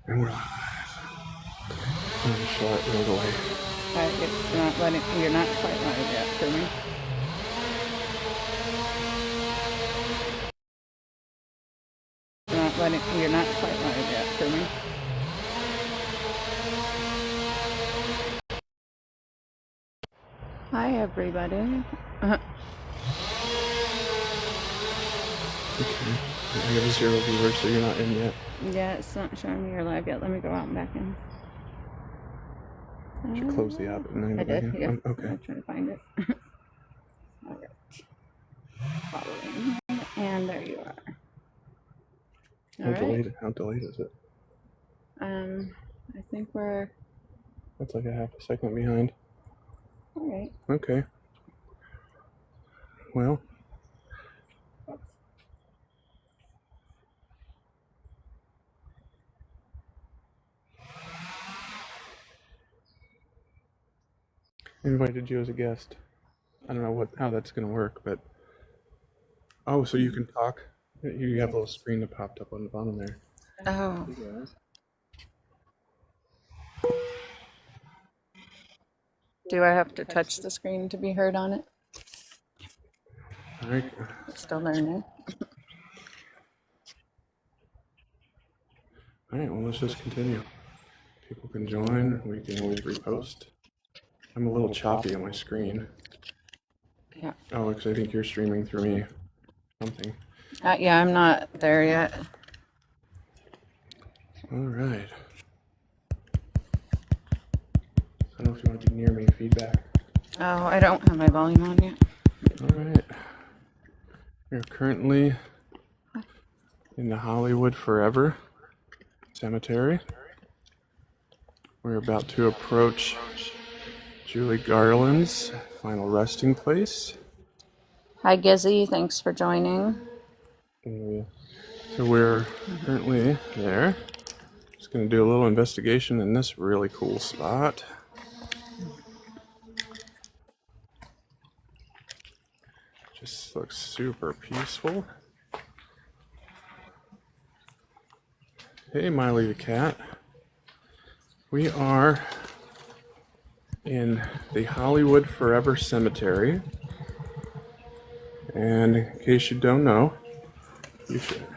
And we're live. I'm gonna show it right away. It's not letting, you're not quite live yet for me. You're not quite live yet for me. Hi, everybody. Okay. I have a 0 viewers, so you're not in yet. Yeah, it's not showing me you're live yet. Let me go out and back in. Did you close the app? I did, yeah. Oh, okay. I'm trying to find it. All right. Following. And there you are. How delayed is it? I think we're... That's like a half a second behind. All right. Okay. Well. I invited you as a guest. I don't know how that's going to work, but... Oh, so you can talk? You have a little screen that popped up on the bottom there. Oh. Do I have to touch the screen to be heard on it? All right. Still learning. All right, well, let's just continue. People can join. We can always repost. I'm a little choppy on my screen. Yeah. Oh, because I think you're streaming through me. Something. Yeah, I'm not there yet. All right. I don't know if you want to be near me, feedback. Oh, I don't have my volume on yet. All right. We're currently in the Hollywood Forever Cemetary. We're about to approach Judy Garland's final resting place. Hi, Gizzy. Thanks for joining. So we're currently there. Just going to do a little investigation in this really cool spot. Just looks super peaceful. Hey, Miley the cat. We are in the Hollywood Forever Cemetery. And in case you don't know,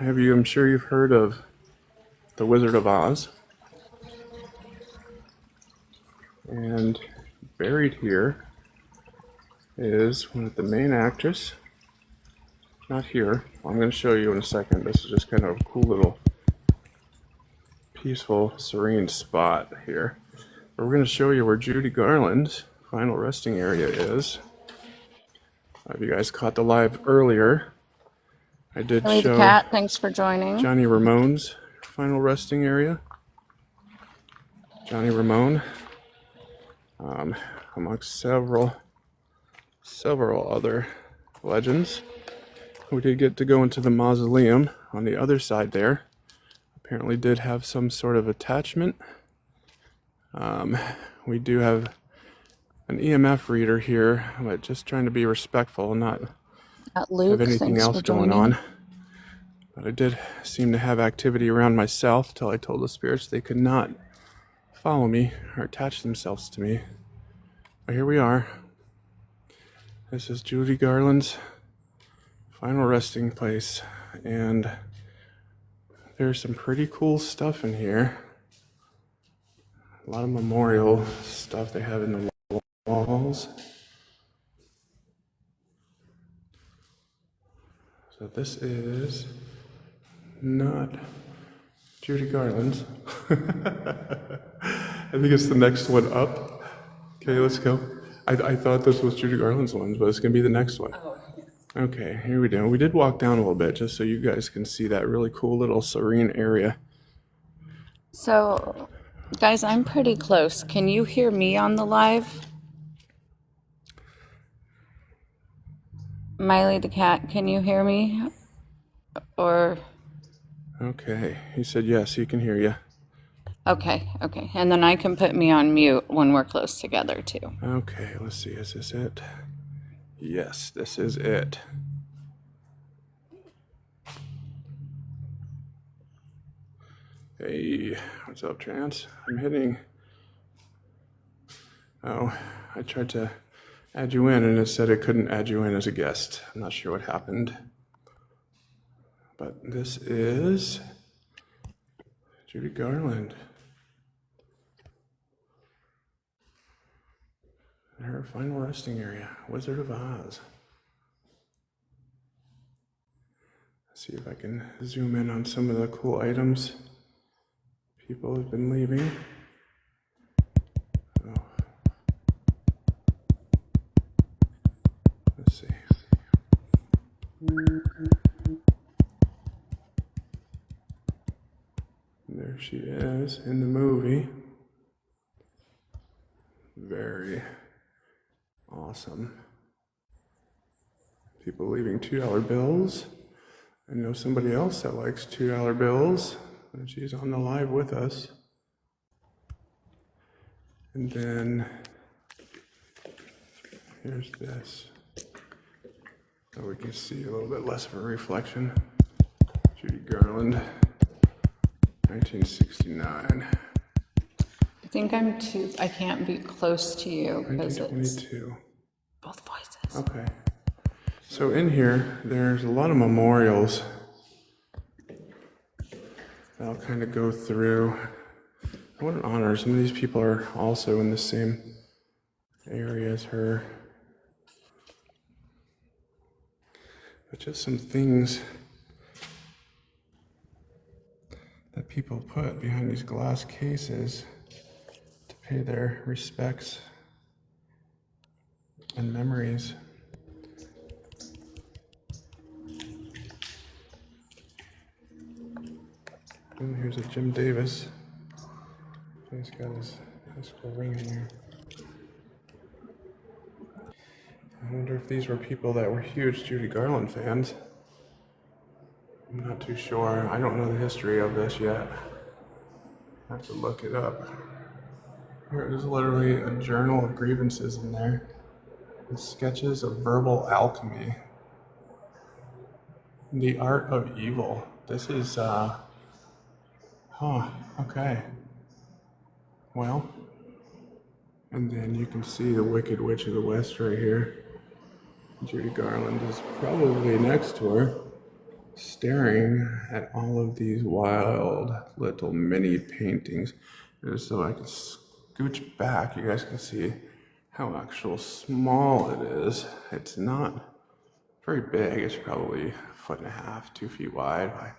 I'm sure you've heard of The Wizard of Oz. And buried here is one of the main actress. Not here. I'm going to show you in a second. This is just kind of a cool little peaceful, serene spot here. But we're going to show you where Judy Garland's final resting area is. If you guys caught the live earlier, I did show the cat. Thanks for joining. Johnny Ramone's final resting area. Johnny Ramone, amongst several other legends. We did get to go into the mausoleum on the other side there. Apparently did have some sort of attachment. We do have an EMF reader here, but just trying to be respectful and not Luke, have anything else going on. But I did seem to have activity around myself till I told the spirits they could not follow me or attach themselves to me. But here we are. This is Judy Garland's final resting place, and there's some pretty cool stuff in here. A lot of memorial stuff they have in the walls. So this is not Judy Garland's. I think it's the next one up. Okay, let's go. I thought this was Judy Garland's one, but it's going to be the next one. Okay, here we go. We did walk down a little bit just so you guys can see that really cool little serene area. So, guys, I'm pretty close. Can you hear me on the live? Miley the cat, can you hear me? Or... Okay, he said yes, he can hear you. Okay. And then I can put me on mute when we're close together, too. Okay, let's see, is this it? Yes, this is it. Hey, what's up, Trance? I'm hitting. Oh, I tried to add you in and it said it couldn't add you in as a guest. I'm not sure what happened. But this is Judy Garland. Her final resting area, Wizard of Oz. Let's see if I can zoom in on some of the cool items people have been leaving. Oh. Let's see. There she is in the movie. Very awesome. People leaving $2 bills. I know somebody else that likes $2 bills, and she's on the live with us. And then here's this. So we can see a little bit less of a reflection. Judy Garland, 1969. I think I can't be close to you because it's 1922. both voices. Okay. So in here, there's a lot of memorials that I'll kind of go through. What an honor. Some of these people are also in the same area as her. But just some things that people put behind these glass cases to pay their respects and memories. And here's a Jim Davis. He's got his high school ring in here. I wonder if these were people that were huge Judy Garland fans. I'm not too sure. I don't know the history of this yet. I have to look it up. There's literally a journal of grievances in there. With sketches of verbal alchemy. The art of evil. This is, okay. Well, and then you can see the Wicked Witch of the West right here. Judy Garland is probably next to her, staring at all of these wild little mini paintings. Just so I can scooch back, you guys can see how actual small it is. It's not very big. It's probably 1.5 feet, 2 feet wide by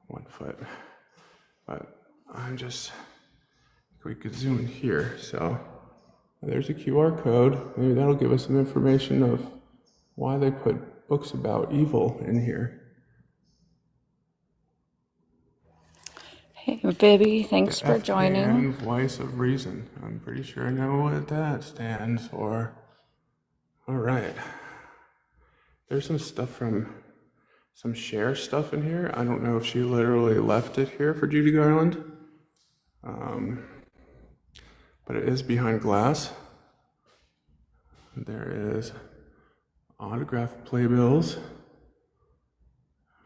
1 foot. But we could zoom in here. So there's a QR code. Maybe that'll give us some information of why they put books about evil in here. Hey, baby, thanks for FAN, joining. Voice of Reason. I'm pretty sure I know what that stands for. All right. There's some stuff from some Cher stuff in here. I don't know if she literally left it here for Judy Garland. But it is behind glass. There is autographed playbills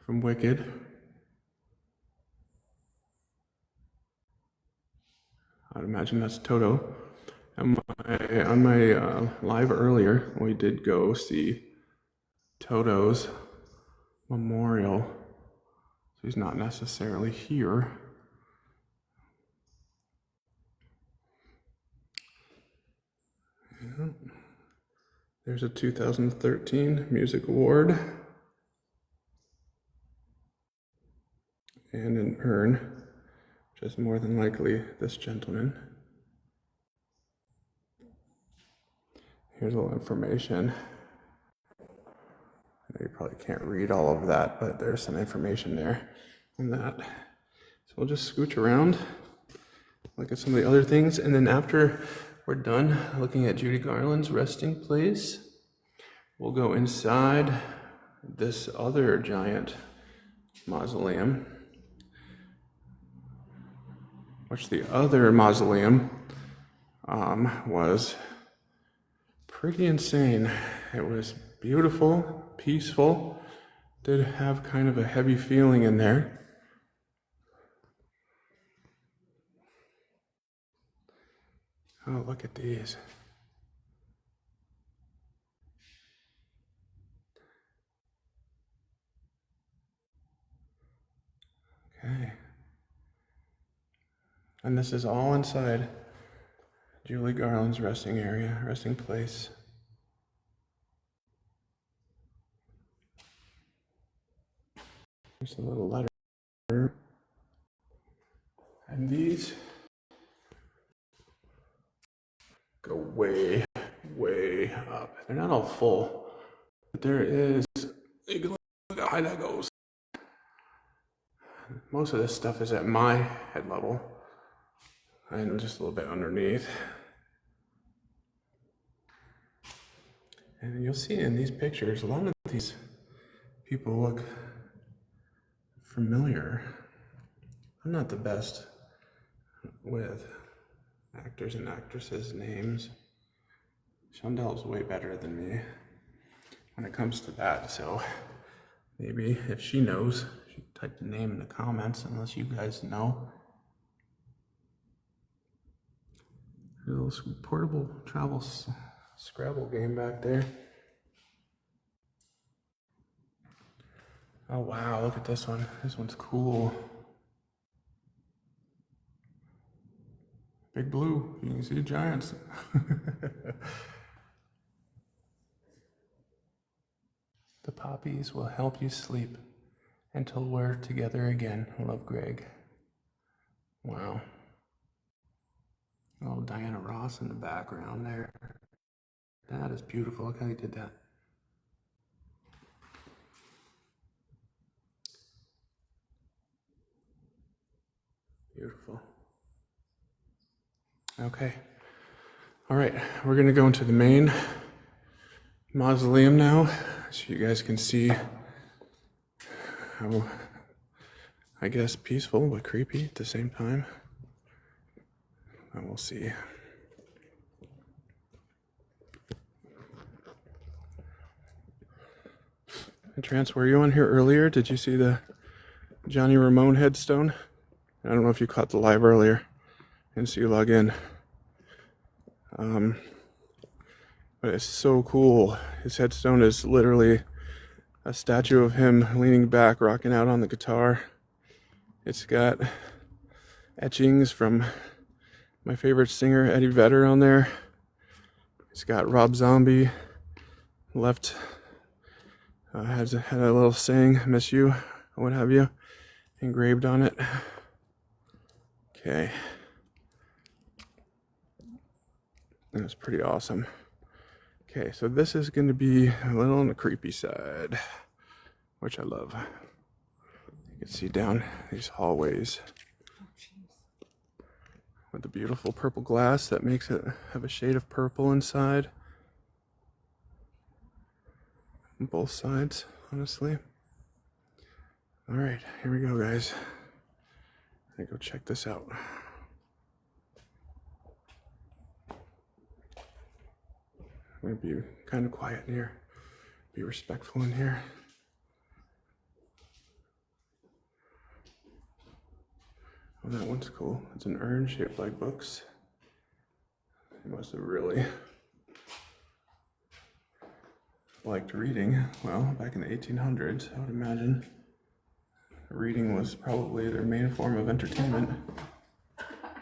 from Wicked. I'd imagine that's Toto. On my live earlier, we did go see Toto's memorial. So he's not necessarily here. Yeah. There's a 2013 Music Award and an urn, which is more than likely this gentleman. Here's a little information. I know you probably can't read all of that, but there's some information there on that. So we'll just scooch around, look at some of the other things, and then after we're done looking at Judy Garland's resting place, we'll go inside this other giant mausoleum, which the other mausoleum was pretty insane. It was beautiful, peaceful, did have kind of a heavy feeling in there. Oh, look at these. Okay. And this is all inside Judy Garland's resting area, resting place. There's a little letter. And these go way, way up. They're not all full, but there is, look how high that goes. Most of this stuff is at my head level and just a little bit underneath. And you'll see in these pictures, a lot of these people look familiar. I'm not the best with actors and actresses' names. Shondel's way better than me when it comes to that, so maybe if she knows, she can type the name in the comments, unless you guys know. A little portable travel Scrabble game back there. Oh wow, look at this one. This one's cool. Big Blue, you can see giants. The poppies will help you sleep until we're together again. I love Greg. Wow. Oh, Diana Ross in the background there. That is beautiful. Look how he did that. Beautiful. Okay. All right, we're gonna go into the main mausoleum now, so you guys can see how, I guess, peaceful but creepy at the same time. And we'll see. Trance, were you on here earlier? Did you see the Johnny Ramone headstone? I don't know if you caught the live earlier. And see you log in. But it's so cool. His headstone is literally a statue of him leaning back, rocking out on the guitar. It's got etchings from my favorite singer, Eddie Vedder, on there. It's got Rob Zombie left, had a little saying, "Miss you," or what have you, engraved on it. Okay. That's pretty awesome. Okay, so this is going to be a little on the creepy side, which I love. You can see down these hallways with the beautiful purple glass that makes it have a shade of purple inside. On both sides, honestly. All right, here we go, guys. I'm gonna go check this out. I'm gonna be kind of quiet in here, be respectful in here. Oh, that one's cool. It's an urn shaped like books. He must have really liked reading. Well, back in the 1800s, I would imagine reading was probably their main form of entertainment.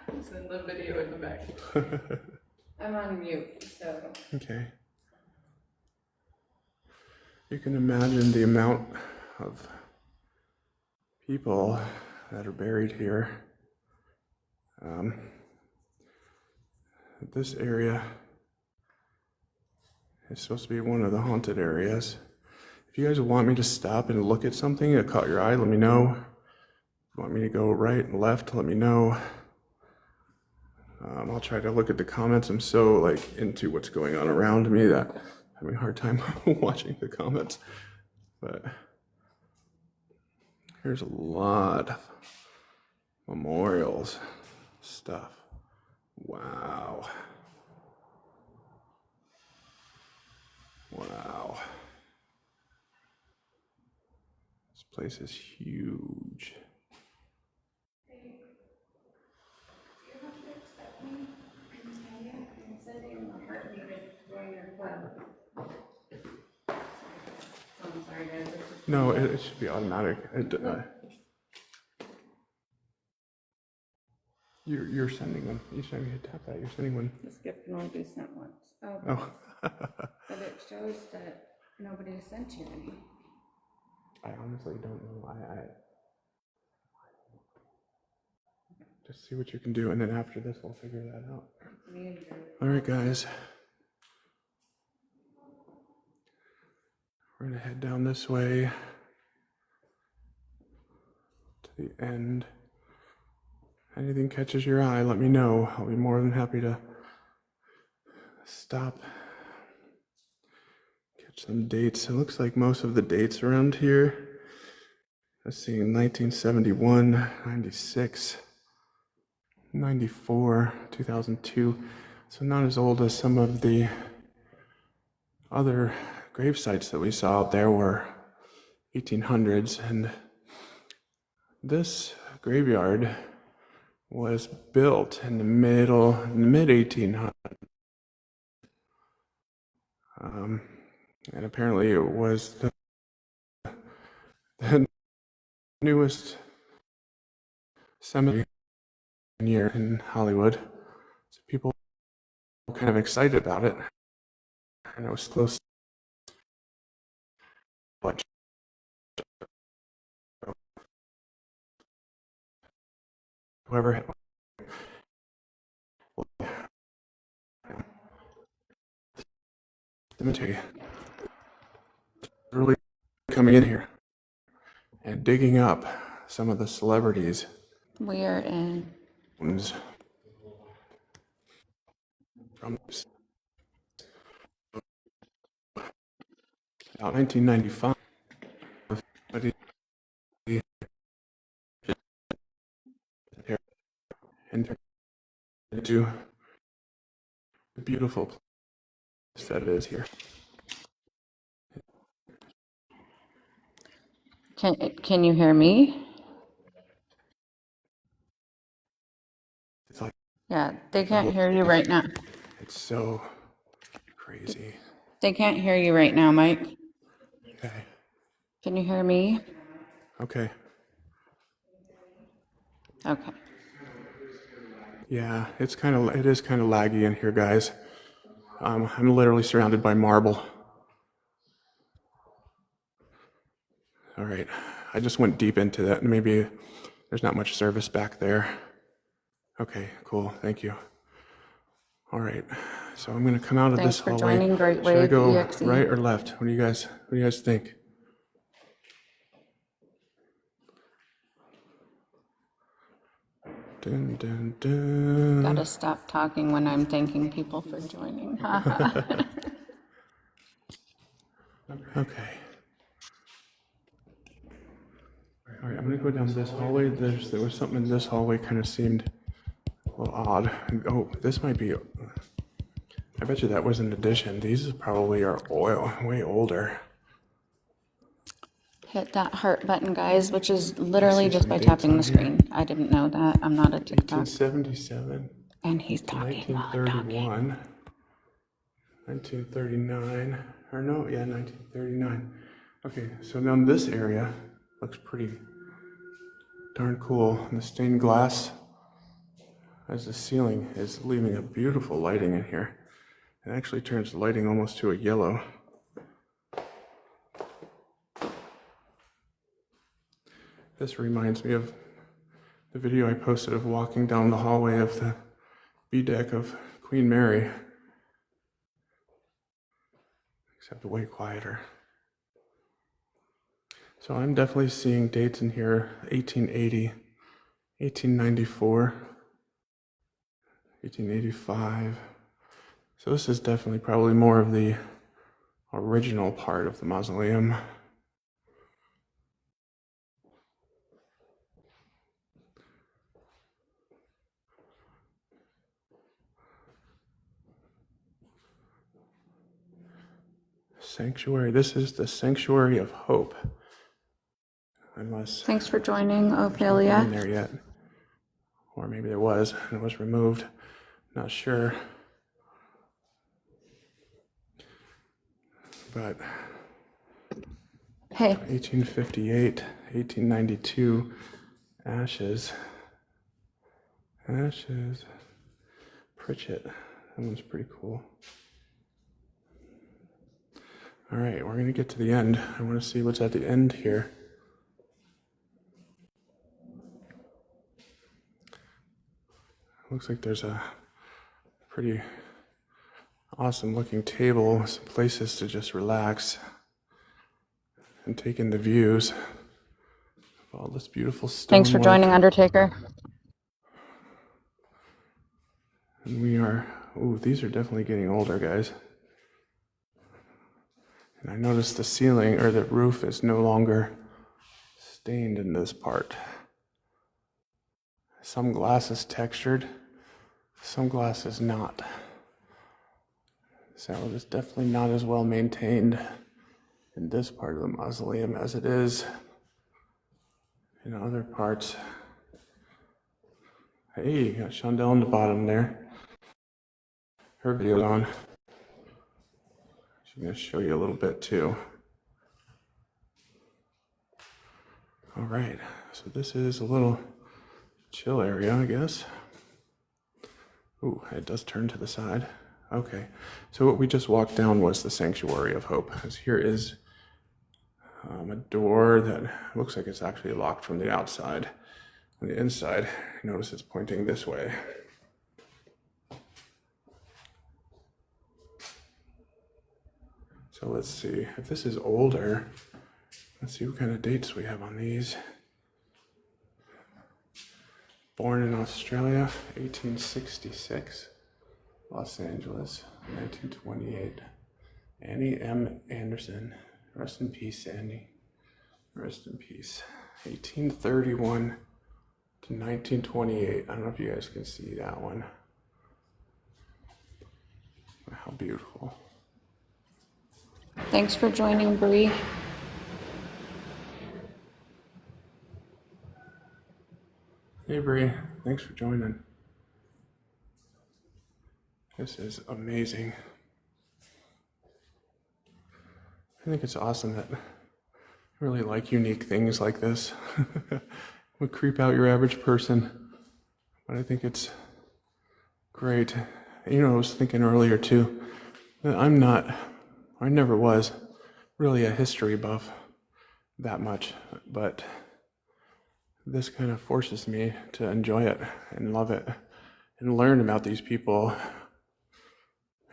It's in the video in the back. I'm on mute, so. Okay. You can imagine the amount of people that are buried here. This area is supposed to be one of the haunted areas. If you guys want me to stop and look at something that caught your eye, let me know. If you want me to go right and left, let me know. I'll try to look at the comments. I'm so into what's going on around me that I'm having a hard time watching the comments. But here's a lot of memorials stuff. Wow. Wow. This place is huge. No, it should be automatic. You're sending them. Each time you tap that, you're sending one. This gift can only be sent once. Oh. But it shows that nobody sent you any. I honestly don't know. I just see what you can do, and then after this, we'll figure that out. All right, guys. We're gonna head down this way to the end. Anything catches your eye, let me know. I'll be more than happy to stop, catch some dates. It looks like most of the dates around here, let's see, 1971, 96, 94, 2002. So not as old as some of the other grave sites that we saw out there were 1800s. And this graveyard was built in the mid 1800s. And apparently it was the newest cemetery here in Hollywood. So people were kind of excited about it. And it was close. Whoever cemetery really coming in here and digging up some of the celebrities. We are in from 1995. Into the beautiful place that it is here. Can you hear me? It's like, yeah, they can't hear you right now. It's so crazy. They can't hear you right now, Mike. Okay. Can you hear me? Okay. Okay. Yeah, it is kind of laggy in here, guys. I'm literally surrounded by marble. All right, I just went deep into that. Maybe there's not much service back there. Okay, cool, thank you. All right, so I'm gonna come out of Thanks this for hallway. joining Great Should I Wave go EXE. right or left? What do you guys think? Dun, dun, dun. Gotta stop talking when I'm thanking people for joining. Okay. All right, I'm gonna go down this hallway. There was something in this hallway kind of seemed a little odd. Oh, this might be. I bet you that was an addition. These probably are way older. Hit that heart button, guys, which is literally just by dates tapping on the screen. I didn't know that. I'm not a TikTok. 1977. And he's talking while I'm talking. 1931. 1939. Or no, yeah, 1939. Okay, so now this area looks pretty darn cool. And the stained glass as the ceiling is leaving a beautiful lighting in here. It actually turns the lighting almost to a yellow. This reminds me of the video I posted of walking down the hallway of the B deck of Queen Mary, except way quieter. So I'm definitely seeing dates in here: 1880, 1894, 1885. So this is definitely probably more of the original part of the mausoleum. Sanctuary. This is the Sanctuary of Hope. Unless Thanks for joining, there's Ophelia. nothing in there yet. Or maybe there was, and it was removed. Not sure. But Hey. 1858, 1892, Ashes. Ashes. Pritchett. That one's pretty cool. All right, we're going to get to the end. I want to see what's at the end here. Looks like there's a pretty awesome looking table, some places to just relax and take in the views of all this beautiful stone. Thanks for joining, Undertaker. And we are, ooh, these are definitely getting older, guys. And I noticed the ceiling or the roof is no longer stained in this part. Some glass is textured, some glass is not. So it's definitely not as well maintained in this part of the mausoleum as it is in other parts. Hey, you got Shondell on the bottom there. Her video's on. She's going to show you a little bit too. All right, so this is a little chill area, I guess. Ooh, it does turn to the side. Okay, so what we just walked down was the Sanctuary of Hope. As here is a door that looks like it's actually locked from the outside. On the inside, notice it's pointing this way. So let's see, if this is older, let's see what kind of dates we have on these. Born in Australia, 1866. Los Angeles, 1928. Annie M. Anderson. Rest in peace, Annie. Rest in peace. 1831 to 1928. I don't know if you guys can see that one. How beautiful. Thanks for joining, Bree. Hey, Bree. Thanks for joining. This is amazing. I think it's awesome that I really like unique things like this. Would creep out your average person, but I think it's great. You know, I was thinking earlier too that I never was really a history buff that much, but this kind of forces me to enjoy it and love it and learn about these people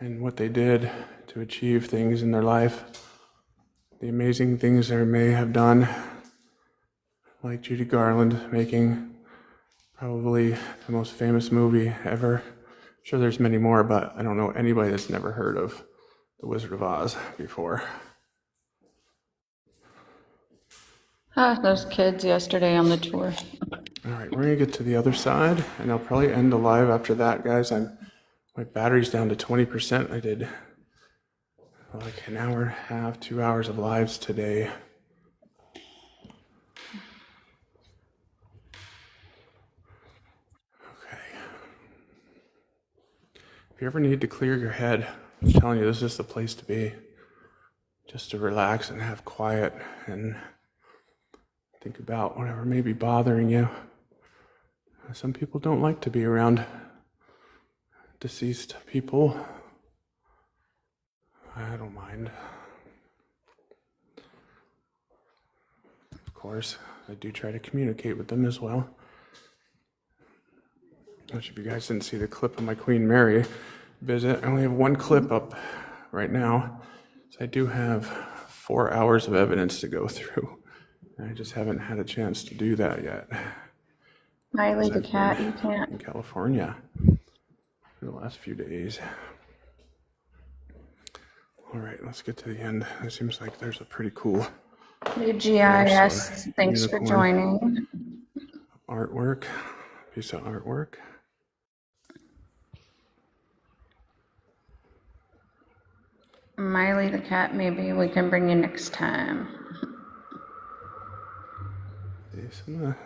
and what they did to achieve things in their life, the amazing things they may have done, like Judy Garland making probably the most famous movie ever. I'm sure there's many more, but I don't know anybody that's never heard of The Wizard of Oz before. Those kids yesterday on the tour. All right, we're gonna get to the other side, and I'll probably end the live after that, guys. My battery's down to 20%. I did like an hour and a half, 2 hours of lives today. Okay. If you ever need to clear your head, I'm telling you, this is the place to be. Just to relax and have quiet and think about whatever may be bothering you. Some people don't like to be around deceased people. I don't mind. Of course, I do try to communicate with them as well. Which, if you guys didn't see the clip of my Queen Mary visit, I only have one clip up right now. So I do have 4 hours of evidence to go through. I just haven't had a chance to do that yet. Miley the cat, you can't. In California for the last few days. All right, let's get to the end. It seems like there's a pretty cool GIS, thanks for joining. Artwork, piece of artwork. Miley the cat, maybe we can bring you next time.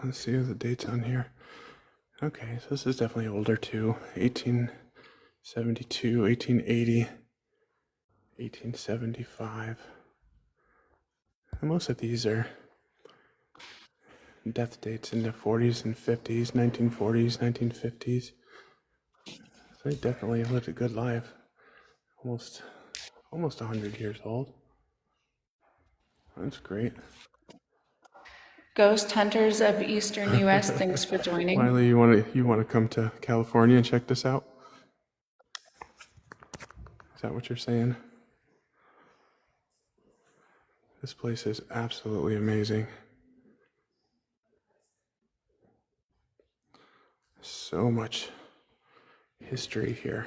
Let's see the dates on here. Okay, so this is definitely older too. 1872, 1880, 1875. And most of these are death dates in the 40s and 50s, 1940s, 1950s. So they definitely lived a good life. Almost 100 years old. That's great. Ghost hunters of Eastern U.S., thanks for joining. Wiley, you want to come to California and check this out? Is that what you're saying? This place is absolutely amazing. So much history here.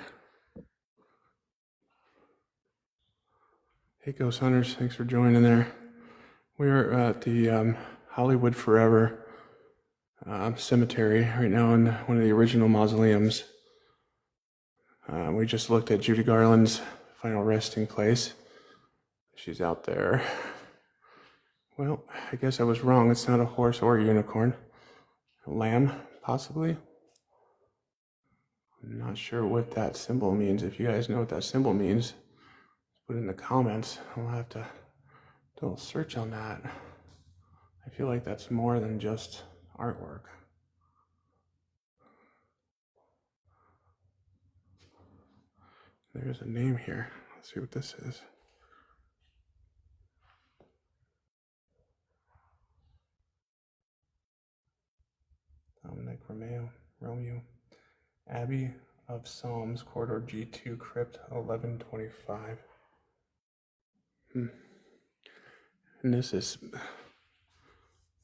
Hey, Ghost Hunters, thanks for joining there. We are at the Hollywood Forever Cemetary right now in one of the original mausoleums. We just looked at Judy Garland's final resting place. She's out there. Well, I guess I was wrong. It's not a horse or a unicorn. A lamb, possibly. I'm not sure what that symbol means. If you guys know what that symbol means, put it in the comments. I'll have to do a little search on that. I feel like that's more than just artwork. There's a name here. Let's see what this is. Dominic Romeo. Abbey of Psalms, Corridor G2, Crypt 1125. And this is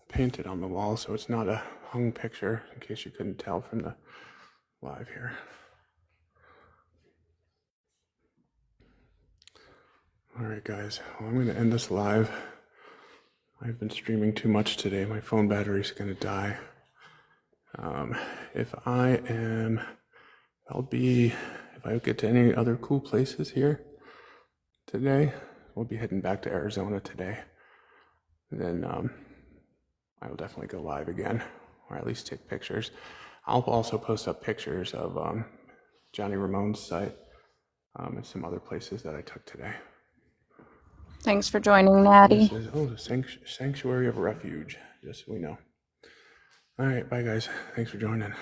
painted on the wall, so it's not a hung picture, in case you couldn't tell from the live here. Alright guys, well, I'm going to end this live. I've been streaming too much today. My phone battery's going to die. If I get to any other cool places here today, we'll be heading back to Arizona today. Then I will definitely go live again, or at least take pictures. I'll also post up pictures of Johnny Ramone's site and some other places that I took today. Thanks for joining, Natty. This is the Sanctuary of Refuge, just so we know. All right, bye guys. Thanks for joining.